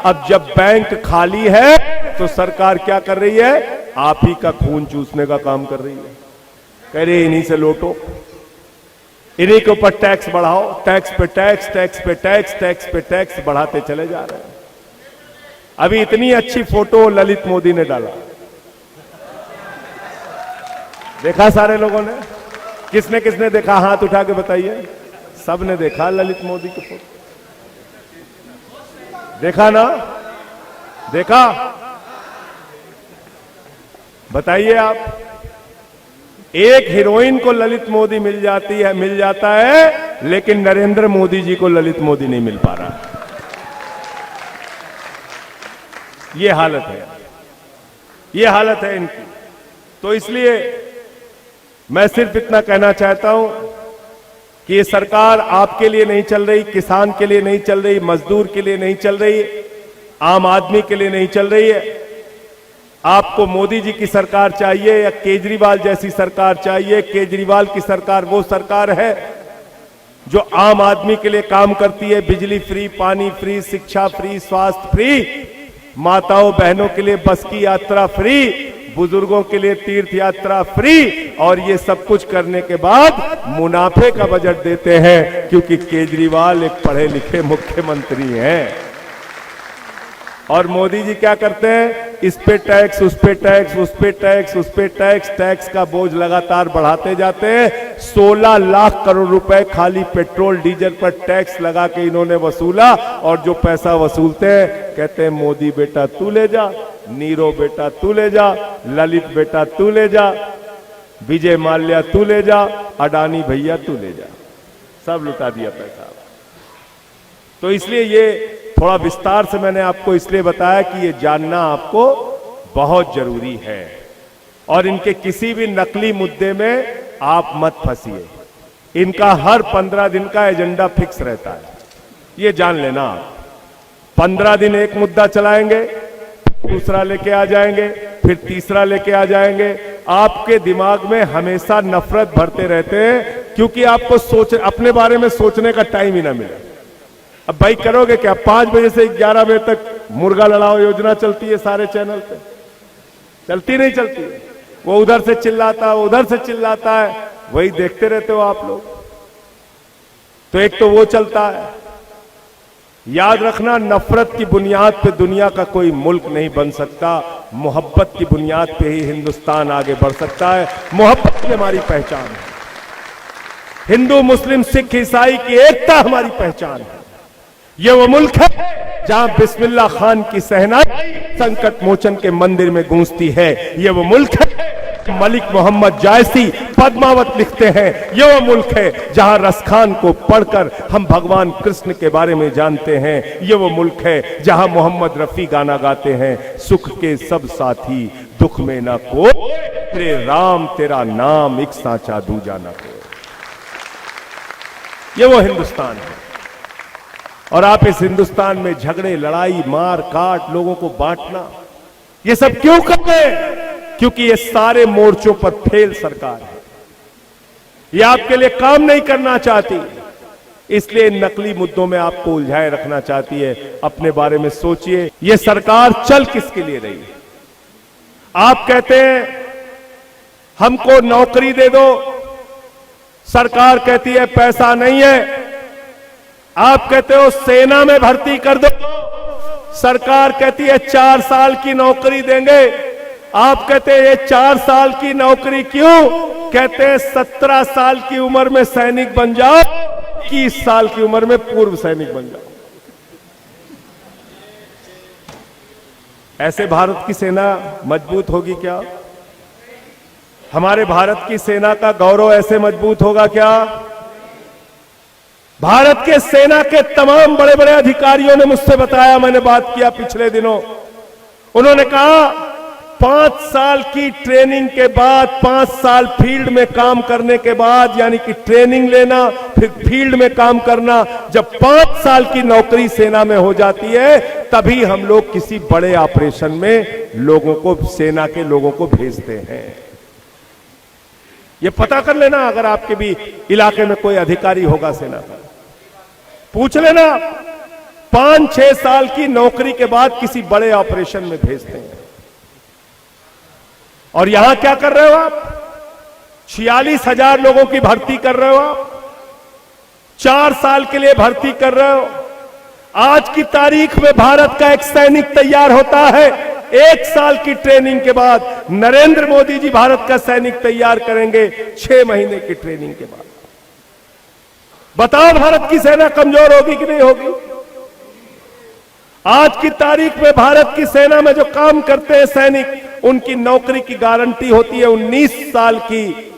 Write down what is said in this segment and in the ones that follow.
अब जब बैंक खाली है तो सरकार क्या कर रही है? आप ही का खून चूसने का काम कर रही है। कह रही इन्हीं से लौटो, इन्हीं के ऊपर टैक्स बढ़ाओ, टैक्स पे टैक्स, टैक्स पे टैक्स, टैक्स पे टैक्स बढ़ाते चले जा रहे हैं। अभी इतनी अच्छी फोटो ललित मोदी ने डाला, देखा सारे लोगों ने? किसने किसने देखा? हाथ उठा के बताइए। सब ने देखा ललित मोदी की फोटो, देखा ना? देखा? बताइए आप। एक हीरोइन को ललित मोदी मिल जाता है, लेकिन नरेंद्र मोदी जी को ललित मोदी नहीं मिल पा रहा। ये हालत है, ये हालत है इनकी। तो इसलिए मैं सिर्फ इतना कहना चाहता हूं कि ये सरकार आपके लिए नहीं चल रही, किसान के लिए नहीं चल रही, मजदूर के लिए नहीं चल रही, आम आदमी के लिए नहीं चल रही है। आपको मोदी जी की सरकार चाहिए या केजरीवाल जैसी सरकार चाहिए? केजरीवाल की सरकार वो सरकार है जो आम आदमी के लिए काम करती है। बिजली फ्री, पानी फ्री, शिक्षा फ्री, स्वास्थ्य फ्री, माताओं बहनों के लिए बस की यात्रा फ्री, बुजुर्गों के लिए तीर्थ यात्रा फ्री, और ये सब कुछ करने के बाद मुनाफे का बजट देते हैं, क्योंकि केजरीवाल एक पढ़े लिखे मुख्यमंत्री हैं। और मोदी जी क्या करते हैं? इस पे टैक्स, उस पे टैक्स, उस पे टैक्स, उस पे टैक्स, टैक्स का बोझ लगातार बढ़ाते जाते हैं। 16 लाख करोड़ रुपए खाली पेट्रोल डीजल पर टैक्स लगा के इन्होंने वसूला, और जो पैसा वसूलते हैं कहते हैं मोदी बेटा तू ले जा, नीरव बेटा तू ले जा, ललित बेटा तू ले जा, विजय माल्या तू ले जा, अडानी भैया तू ले जा। सब लुटा दिया पैसा। तो इसलिए ये थोड़ा विस्तार से मैंने आपको इसलिए बताया कि ये जानना आपको बहुत जरूरी है, और इनके किसी भी नकली मुद्दे में आप मत फंसिए। इनका हर 15 दिन का एजेंडा फिक्स रहता है, ये जान लेना आप। 15 दिन एक मुद्दा चलाएंगे, दूसरा लेके आ जाएंगे, फिर तीसरा लेके आ जाएंगे। आपके दिमाग में हमेशा नफरत भरते रहते हैं, क्योंकि आपको अपने बारे में सोचने का टाइम ही ना मिले। अब भाई करोगे क्या? 5 बजे से 11 बजे तक मुर्गा लड़ाओ योजना चलती है सारे चैनल पे, चलती नहीं चलती? वो उधर से चिल्लाता है, उधर से चिल्लाता है, वही देखते रहते हो आप लोग। तो एक तो वो चलता है। याद रखना, नफरत की बुनियाद पे दुनिया का कोई मुल्क नहीं बन सकता, मोहब्बत की बुनियाद पे ही हिंदुस्तान आगे बढ़ सकता है। मोहब्बत की हमारी पहचान है, हिंदू मुस्लिम सिख ईसाई की एकता हमारी पहचान है। ये वो मुल्क है जहां बिस्मिल्लाह खान की सहनाई संकट मोचन के मंदिर में गूंजती है। ये वो मुल्क है मलिक मोहम्मद जायसी पद्मावत लिखते हैं। ये वो मुल्क है जहां रसखान को पढ़कर हम भगवान कृष्ण के बारे में जानते हैं। ये वो मुल्क है जहां मोहम्मद रफी गाना गाते हैं, सुख के सब साथी दुख में ना को, तेरे राम तेरा नाम एक सांचा दूजा ना को। ये वो हिंदुस्तान है। और आप इस हिंदुस्तान में झगड़े, लड़ाई, मार काट, लोगों को बांटना, ये सब क्यों कर रहे हैं? क्योंकि ये सारे मोर्चों पर फेल सरकार है। ये आपके लिए काम नहीं करना चाहती, इसलिए नकली मुद्दों में आपको उलझाए रखना चाहती है। अपने बारे में सोचिए, ये सरकार चल किसके लिए रही है? आप कहते हैं हमको नौकरी दे दो, सरकार कहती है पैसा नहीं है। आप कहते हो सेना में भर्ती कर दो, सरकार कहती है 4 साल की नौकरी देंगे। आप कहते हैं ये 4 साल की नौकरी क्यों? कहते हैं 17 साल की उम्र में सैनिक बन जाओ, 21 साल की उम्र में पूर्व सैनिक बन जाओ। ऐसे भारत की सेना मजबूत होगी क्या? हमारे भारत की सेना का गौरव ऐसे मजबूत होगा क्या? भारत के सेना के तमाम बड़े बड़े अधिकारियों ने मुझसे बताया, मैंने बात किया पिछले दिनों, उन्होंने कहा 5 साल की ट्रेनिंग के बाद, 5 साल फील्ड में काम करने के बाद, यानी कि ट्रेनिंग लेना फिर फील्ड में काम करना, जब 5 साल की नौकरी सेना में हो जाती है, तभी हम लोग किसी बड़े ऑपरेशन में लोगों को, सेना के लोगों को भेजते हैं। ये पता कर लेना, अगर आपके भी इलाके में कोई अधिकारी होगा सेना का, पूछ लेना 5-6 साल की नौकरी के बाद किसी बड़े ऑपरेशन में भेजते हैं। और यहां क्या कर रहे हो आप? 46,000 लोगों की भर्ती कर रहे हो आप, 4 साल के लिए भर्ती कर रहे हो। आज की तारीख में भारत का एक सैनिक तैयार होता है, 1 साल की ट्रेनिंग के बाद। नरेंद्र मोदी जी भारत का सैनिक तैयार करेंगे 6 महीने की ट्रेनिंग के बाद। बताओ भारत की सेना कमजोर होगी कि नहीं होगी? आज की तारीख में भारत की सेना में जो काम करते हैं सैनिक, उनकी नौकरी की गारंटी होती है 19 साल की।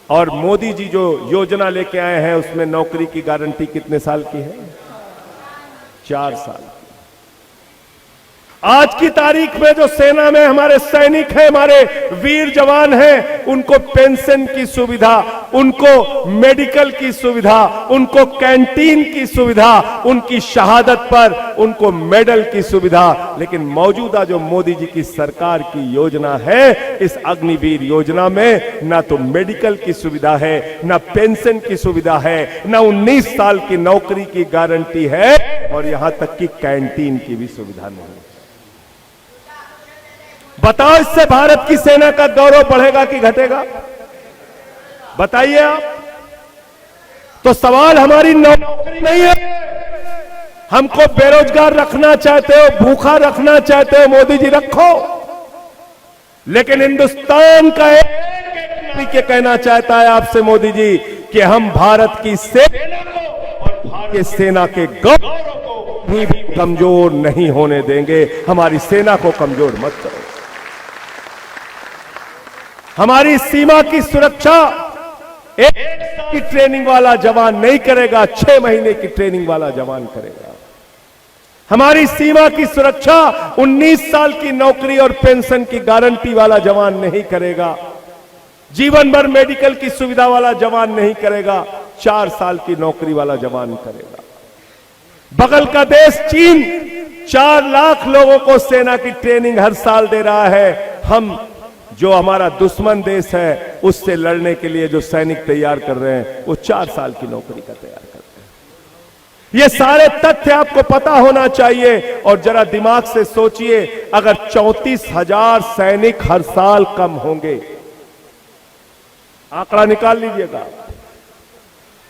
और मोदी जी जो योजना लेके आए हैं उसमें नौकरी की गारंटी कितने साल की है? 4 साल। आज की तारीख में जो सेना में हमारे सैनिक हैं, हमारे वीर जवान हैं, उनको पेंशन की सुविधा, उनको मेडिकल की सुविधा, उनको कैंटीन की सुविधा, उनकी शहादत पर उनको मेडल की सुविधा। लेकिन मौजूदा जो मोदी जी की सरकार की योजना है, इस अग्निवीर योजना में ना तो मेडिकल की सुविधा है, ना पेंशन की सुविधा है, ना 19 साल की नौकरी की गारंटी है, और यहां तक कि कैंटीन की भी सुविधा नहीं है। बताओ इससे भारत की सेना का गौरव बढ़ेगा कि घटेगा? बताइए आप। तो सवाल हमारी नौकरी नहीं है। हमको बेरोजगार रखना चाहते हो, भूखा रखना चाहते हो, मोदी जी रखो। लेकिन हिंदुस्तान का एक के कहना चाहता है आपसे मोदी जी कि हम भारत की सेना को और भारतीय सेना के गौरव को भी कमजोर नहीं होने देंगे। हमारी सेना को कमजोर मत करो। हमारी सीमा की सुरक्षा 1 साल की ट्रेनिंग वाला जवान नहीं करेगा, 6 महीने की ट्रेनिंग वाला जवान करेगा। हमारी सीमा की सुरक्षा 19 साल की नौकरी और पेंशन की गारंटी वाला जवान नहीं करेगा। जीवन भर मेडिकल की सुविधा वाला जवान नहीं करेगा, 4 साल की नौकरी वाला जवान करेगा। बगल का देश चीन 4 लाख लोगों को सेना की ट्रेनिंग हर साल दे रहा है। हम जो हमारा दुश्मन देश है उससे लड़ने के लिए जो सैनिक तैयार कर रहे हैं, वो 4 साल की नौकरी का तैयार करते हैं। ये सारे तथ्य आपको पता होना चाहिए। और जरा दिमाग से सोचिए, अगर 34,000 सैनिक हर साल कम होंगे, आंकड़ा निकाल लीजिएगा।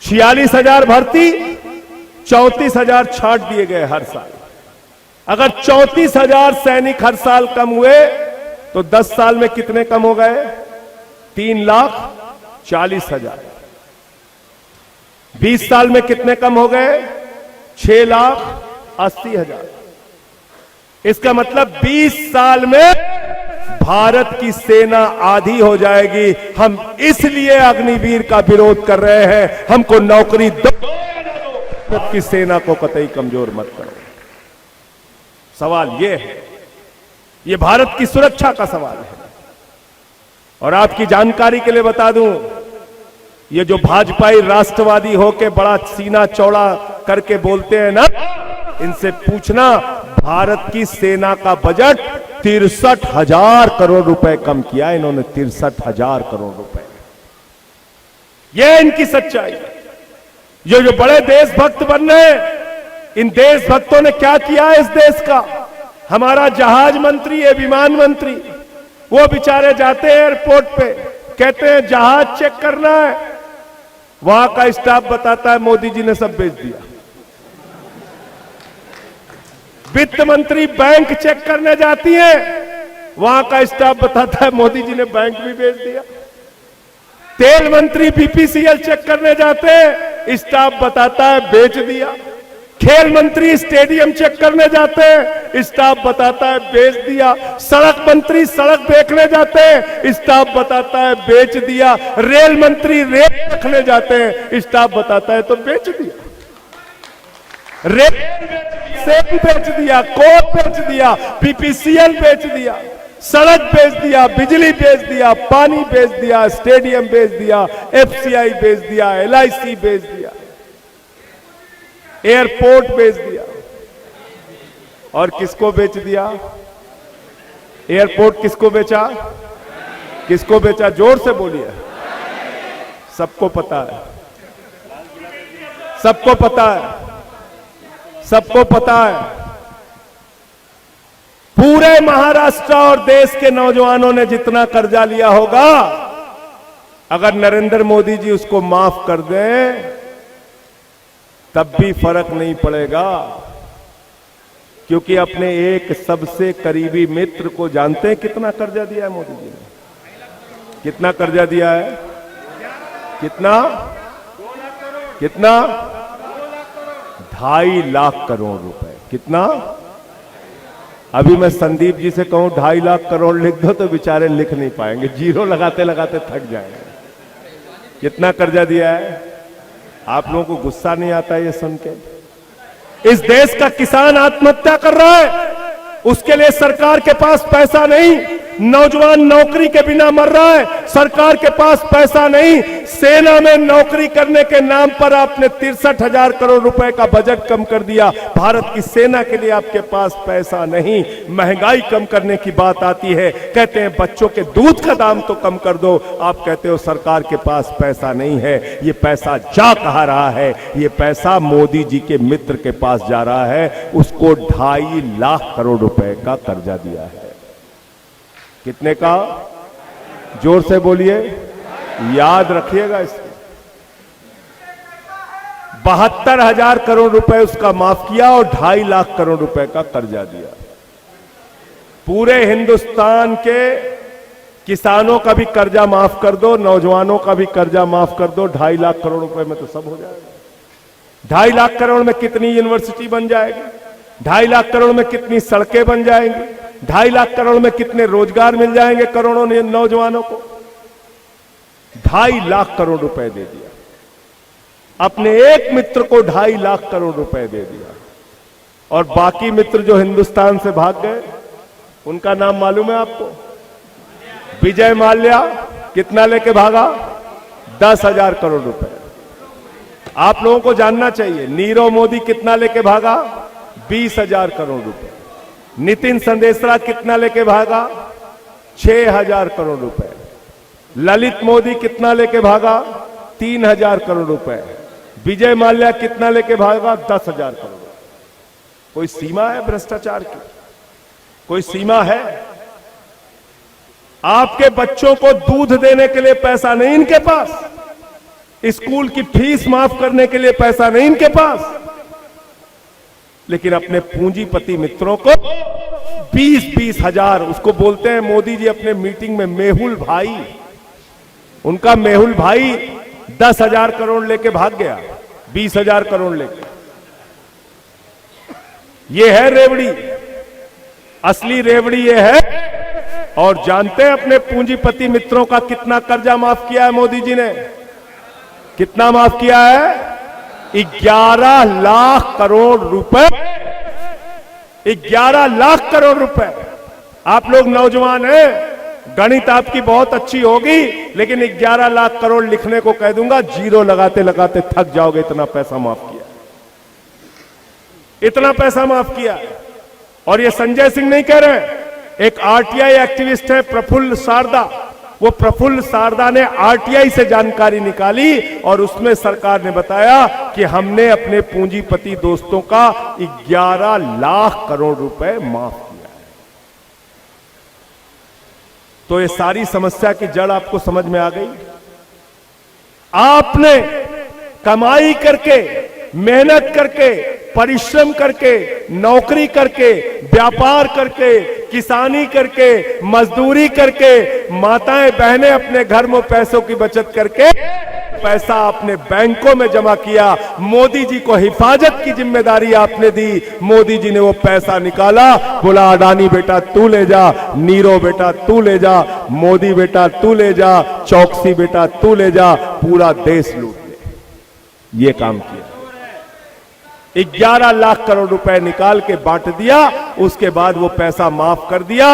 46,000 भर्ती, 34,000 छांट दिए गए हर साल। अगर 34,000 सैनिक हर साल कम हुए तो 10 साल में कितने कम हो गए? 3,40,000। 20 साल में कितने कम हो गए? 6,80,000। इसका मतलब 20 साल में भारत की सेना आधी हो जाएगी। हम इसलिए अग्निवीर का विरोध कर रहे हैं। हमको नौकरी दो, भारत की सेना को कतई कमजोर मत करो। सवाल यह है, ये भारत की सुरक्षा का सवाल है। और आपकी जानकारी के लिए बता दूं, ये जो भाजपाई राष्ट्रवादी होके बड़ा सीना चौड़ा करके बोलते हैं ना, इनसे पूछना, भारत की सेना का बजट 63,000 करोड़ रुपए कम किया इन्होंने। 63,000 करोड़ रुपए। यह इनकी सच्चाई है। ये जो बड़े देशभक्त बन रहे हैं, इन देशभक्तों ने क्या किया है इस देश का? हमारा जहाज मंत्री है, विमान मंत्री, वो बेचारे जाते हैं एयरपोर्ट पे, कहते हैं जहाज चेक करना है। वहां का स्टाफ बताता है मोदी जी ने सब बेच दिया। वित्त मंत्री बैंक चेक करने जाती है, वहां का स्टाफ बताता है मोदी जी ने बैंक भी बेच दिया। तेल मंत्री बीपीसीएल चेक करने जाते हैं, स्टाफ बताता है बेच दिया। खेल मंत्री स्टेडियम चेक करने जाते हैं, स्टाफ बताता है बेच दिया। सड़क मंत्री सड़क देखने जाते हैं, स्टाफ बताता है बेच दिया। रेल मंत्री रेल देखने जाते हैं, स्टाफ बताता है तो बेच दिया। रेल सेल बेच दिया, कोल बेच दिया, बीपीसीएल बेच दिया, सड़क बेच दिया, बिजली बेच दिया, पानी बेच दिया, स्टेडियम बेच दिया, एफसीआई बेच दिया, एलआईसी बेच दिया, एयरपोर्ट बेच दिया। और किसको बेच दिया? एयरपोर्ट किसको बेचा? किसको बेचा? जोर से बोलिए। सबको पता है, सबको पता है। सबको पता है, पूरे महाराष्ट्र और देश के नौजवानों ने जितना कर्जा लिया होगा, अगर नरेंद्र मोदी जी उसको माफ कर दें तब भी फर्क नहीं पड़ेगा, क्योंकि अपने एक सबसे करीबी मित्र को जानते हैं कितना कर्जा दिया है मोदी जी ने? कितना कर्जा दिया है? कितना? 2.5 लाख करोड़ रुपए। कितना? अभी मैं संदीप जी से कहूं 2.5 लाख करोड़ लिख दो तो बेचारे लिख नहीं पाएंगे, जीरो लगाते लगाते थक जाएंगे। कितना कर्जा दिया है? आप लोगों को गुस्सा नहीं आता ये सुन के? इस देश का किसान आत्महत्या कर रहा है, उसके लिए सरकार के पास पैसा नहीं, नौजवान नौकरी के बिना मर रहा है, सरकार के पास पैसा नहीं, सेना में नौकरी करने के नाम पर आपने 63,000 करोड़ रुपए का बजट कम कर दिया, भारत की सेना के लिए आपके पास पैसा नहीं, महंगाई कम करने की बात आती है, कहते हैं बच्चों के दूध का दाम तो कम कर दो, आप कहते हो सरकार के पास पैसा नहीं है। ये पैसा जा कहां रहा है? ये पैसा मोदी जी के मित्र के पास जा रहा है, उसको 2.5 लाख करोड़ रुपए का कर्जा दिया है। कितने का? जोर से बोलिए, याद रखिएगा इसको। 72,000 करोड़ रुपए उसका माफ किया और 2.5 लाख करोड़ रुपए का कर्जा दिया। पूरे हिंदुस्तान के किसानों का भी कर्जा माफ कर दो, नौजवानों का भी कर्जा माफ कर दो, 2.5 लाख करोड़ रुपए में तो सब हो जाएगा। 2.5 लाख करोड़ में कितनी यूनिवर्सिटी बन जाएगी? 2.5 लाख करोड़ में कितनी सड़कें बन जाएंगी? 2.5 लाख करोड़ में कितने रोजगार मिल जाएंगे करोड़ों नौजवानों को? 2.5 लाख करोड़ रुपए दे दिया, अपने एक मित्र को 2.5 लाख करोड़ रुपए दे दिया, और बाकी मित्र जो हिंदुस्तान से भाग गए उनका नाम मालूम है आपको? विजय माल्या कितना लेके भागा? 10,000 करोड़ रुपए। आप लोगों को जानना चाहिए, नीरव मोदी कितना लेके भागा? 20,000 करोड़ रुपए। नितिन संदेशरा कितना लेके भागा? 6,000 करोड़ रुपए। ललित मोदी कितना लेके भागा? 3,000 करोड़ रुपए। विजय माल्या कितना लेके भागा? 10,000 करोड़। कोई सीमा है भ्रष्टाचार की? कोई सीमा है? आपके बच्चों को दूध देने के लिए पैसा नहीं इनके पास, स्कूल की फीस माफ करने के लिए पैसा नहीं इनके पास, लेकिन अपने पूंजीपति मित्रों को 20-20 हजार, उसको बोलते हैं मोदी जी अपने मीटिंग में मेहुल भाई, उनका मेहुल भाई 10,000 करोड़ लेके भाग गया, 20,000 करोड़ लेके। ये है रेवड़ी, असली रेवड़ी ये है। और जानते हैं अपने पूंजीपति मित्रों का कितना कर्जा माफ किया है मोदी जी ने? कितना माफ किया है? 11 लाख करोड़ रुपए। 11 लाख करोड़ रुपए। आप लोग नौजवान हैं, गणित आपकी बहुत अच्छी होगी, लेकिन 11 लाख करोड़ लिखने को कह दूंगा, जीरो लगाते लगाते थक जाओगे, इतना पैसा माफ किया, इतना पैसा माफ किया। और ये संजय सिंह नहीं कह रहे, एक आरटीआई एक्टिविस्ट है प्रफुल्ल सारदा, वो प्रफुल्ल सारदा ने आरटीआई से जानकारी निकाली और उसमें सरकार ने बताया कि हमने अपने पूंजीपति दोस्तों का 11 लाख करोड़ रुपए माफ किया है। तो ये सारी समस्या की जड़ आपको समझ में आ गई? आपने कमाई करके, मेहनत करके, परिश्रम करके, नौकरी करके, व्यापार करके, किसानी करके, मजदूरी करके, माताएं बहनें अपने घर में पैसों की बचत करके पैसा अपने बैंकों में जमा किया। मोदी जी को हिफाजत की जिम्मेदारी आपने दी, मोदी जी ने वो पैसा निकाला, बोला अडानी बेटा तू ले जा, नीरो बेटा तू ले जा, मोदी बेटा तू ले जा, चौकसी बेटा तू ले जा, पूरा देश लूट ले। ये काम किया, 11 लाख करोड़ रुपए निकाल के बांट दिया, उसके बाद वो पैसा माफ कर दिया।